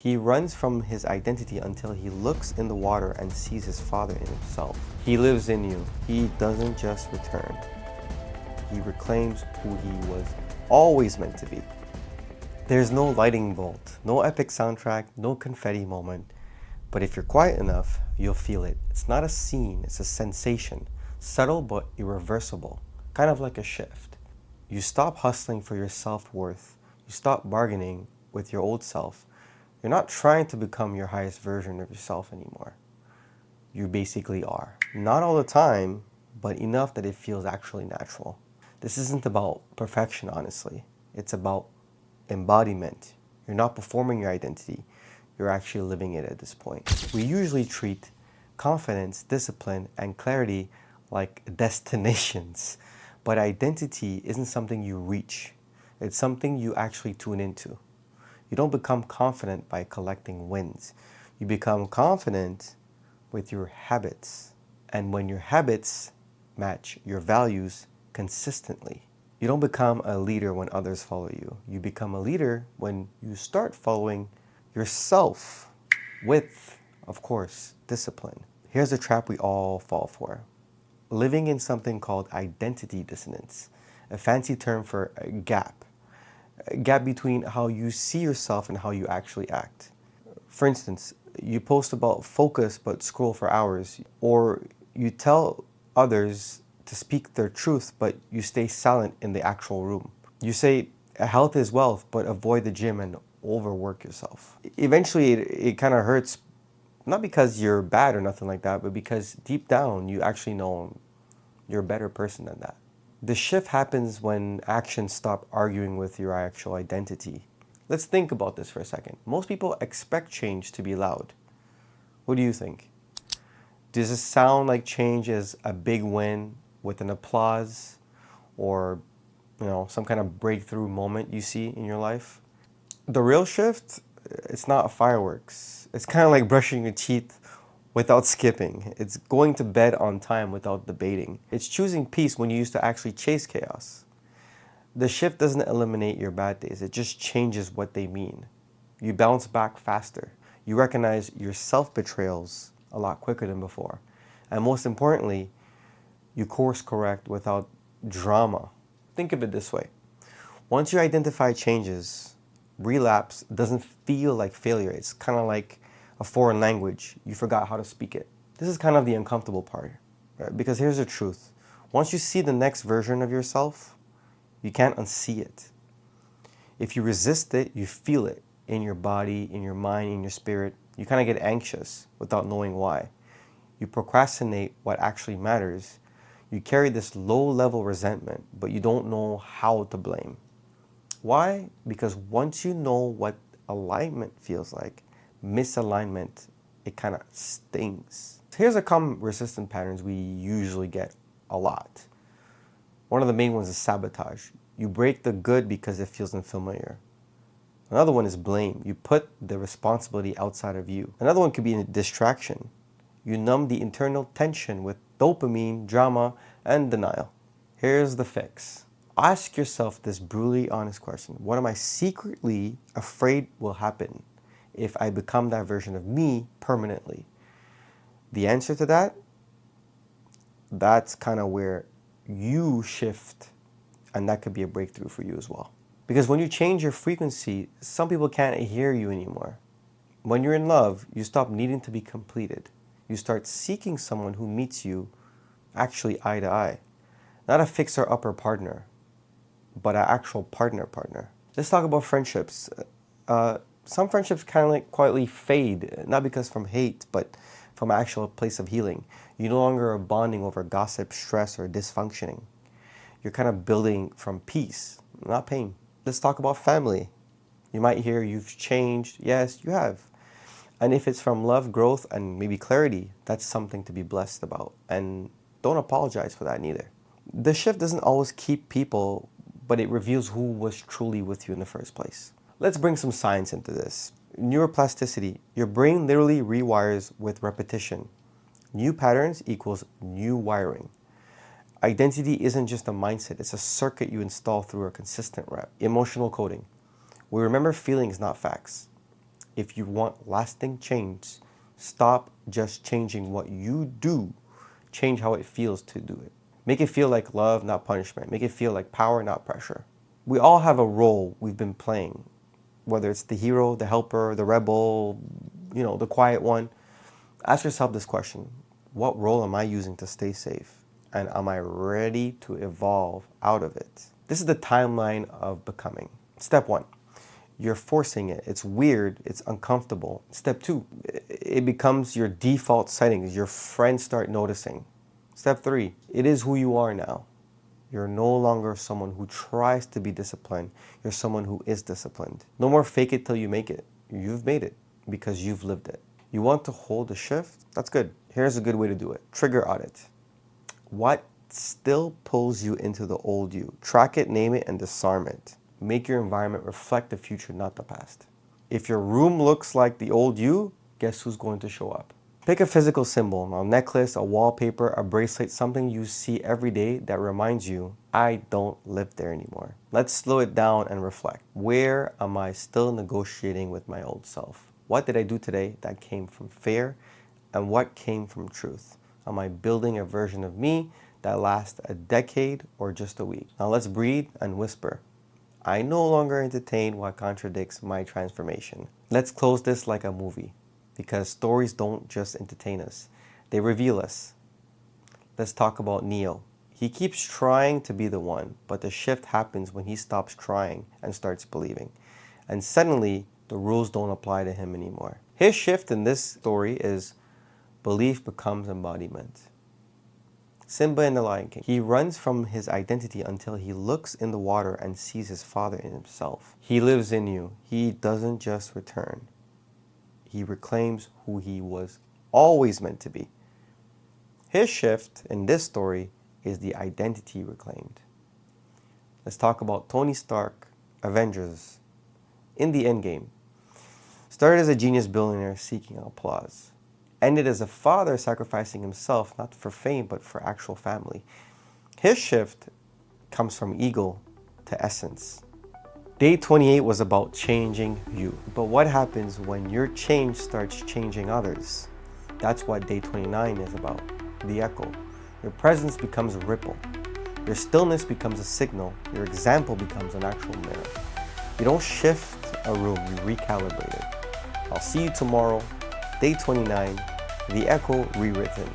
He runs from his identity until he looks in the water and sees his father in himself. He lives in you. He doesn't just return. He reclaims who he was always meant to be. There's no lightning bolt, no epic soundtrack, no confetti moment. But if you're quiet enough, you'll feel it. It's not a scene, it's a sensation. Subtle but irreversible. Kind of like a shift. You stop hustling for your self-worth. You stop bargaining with your old self. You're not trying to become your highest version of yourself anymore. You basically are. Not all the time, but enough that it feels actually natural. This isn't about perfection, honestly. It's about embodiment. You're not performing your identity. You're actually living it at this point. We usually treat confidence, discipline, and clarity like destinations. But identity isn't something you reach. It's something you actually tune into. You don't become confident by collecting wins. You become confident with your habits. And when your habits match your values consistently. You don't become a leader when others follow you. You become a leader when you start following yourself with, of course, discipline. Here's a trap we all fall for. Living in something called identity dissonance, a fancy term for a gap. A gap between how you see yourself and how you actually act. For instance, you post about focus but scroll for hours, or you tell others to speak their truth but you stay silent in the actual room. You say health is wealth but avoid the gym and overwork yourself. Eventually it kind of hurts, not because you're bad or nothing like that, but because deep down you actually know you're a better person than that. The shift happens when actions stop arguing with your actual identity. Let's think about this for a second. Most people expect change to be loud. What do you think? Does it sound like change is a big win with an applause or, some kind of breakthrough moment you see in your life? The real shift, it's not fireworks. It's kind of like brushing your teeth without skipping. It's going to bed on time without debating. It's choosing peace when you used to actually chase chaos. The shift doesn't eliminate your bad days. It just changes what they mean. You bounce back faster. You recognize your self-betrayals a lot quicker than before. And most importantly, you course correct without drama. Think of it this way. Once you identify changes, relapse doesn't feel like failure. It's kind of like a foreign language. You forgot how to speak it. This is kind of the uncomfortable part, right? Because here's the truth. Once you see the next version of yourself, you can't unsee it. If you resist it, you feel it in your body, in your mind, in your spirit. You kind of get anxious without knowing why. You procrastinate what actually matters. You carry this low-level resentment, but you don't know how to blame. Why? Because once you know what alignment feels like, misalignment, it kind of stings. Here's a common resistance patterns we usually get a lot. One of the main ones is sabotage. You break the good because it feels unfamiliar. Another one is blame. You put the responsibility outside of you. Another one could be a distraction. You numb the internal tension with dopamine, drama, and denial. Here's the fix. Ask yourself this brutally honest question. What am I secretly afraid will happen if I become that version of me permanently? The answer to that, that's kind of where you shift, and that could be a breakthrough for you as well. Because when you change your frequency, some people can't hear you anymore. When you're in love, you stop needing to be completed. You start seeking someone who meets you actually eye to eye. Not a fixer-upper partner, but an actual partner. Let's talk about friendships. Some friendships kind of like quietly fade, not because from hate, but from an actual place of healing. You no longer are bonding over gossip, stress, or dysfunctioning. You're kind of building from peace, not pain. Let's talk about family. You might hear you've changed. Yes, you have. And if it's from love, growth, and maybe clarity, that's something to be blessed about. And don't apologize for that neither. The shift doesn't always keep people, but it reveals who was truly with you in the first place. Let's bring some science into this. Neuroplasticity. Your brain literally rewires with repetition. New patterns equals new wiring. Identity isn't just a mindset, it's a circuit you install through a consistent rep. Emotional coding. We remember feelings, not facts. If you want lasting change, stop just changing what you do. Change how it feels to do it. Make it feel like love, not punishment. Make it feel like power, not pressure. We all have a role we've been playing, whether it's the hero, the helper, the rebel, the quiet one. Ask yourself this question: what role am I using to stay safe? And am I ready to evolve out of it? This is the timeline of becoming. Step 1, you're forcing it. It's weird, it's uncomfortable. Step 2, it becomes your default settings. Your friends start noticing. Step 3, it is who you are now. You're no longer someone who tries to be disciplined. You're someone who is disciplined. No more fake it till you make it. You've made it because you've lived it. You want to hold a shift? That's good. Here's a good way to do it. Trigger audit. What still pulls you into the old you? Track it, name it, and disarm it. Make your environment reflect the future, not the past. If your room looks like the old you, guess who's going to show up? Pick a physical symbol, a necklace, a wallpaper, a bracelet, something you see every day that reminds you, I don't live there anymore. Let's slow it down and reflect. Where am I still negotiating with my old self? What did I do today that came from fear, and what came from truth? Am I building a version of me that lasts a decade or just a week? Now let's breathe and whisper. I no longer entertain what contradicts my transformation. Let's close this like a movie, because stories don't just entertain us, they reveal us. Let's talk about Neo. He keeps trying to be the one, but the shift happens when he stops trying and starts believing. And suddenly, the rules don't apply to him anymore. His shift in this story is belief becomes embodiment. Simba in The Lion King. He runs from his identity until he looks in the water and sees his father in himself. He lives in you. He doesn't just return. He reclaims who he was always meant to be. His shift in this story is the identity reclaimed. Let's talk about Tony Stark, Avengers. In the endgame, started as a genius billionaire seeking applause. Ended as a father sacrificing himself, not for fame, but for actual family. His shift comes from ego to essence. Day 28 was about changing you. But what happens when your change starts changing others? That's what day 29 is about, the echo. Your presence becomes a ripple. Your stillness becomes a signal. Your example becomes an actual mirror. You don't shift a room, you recalibrate it. I'll see you tomorrow. Day 29, The Echo Rewritten.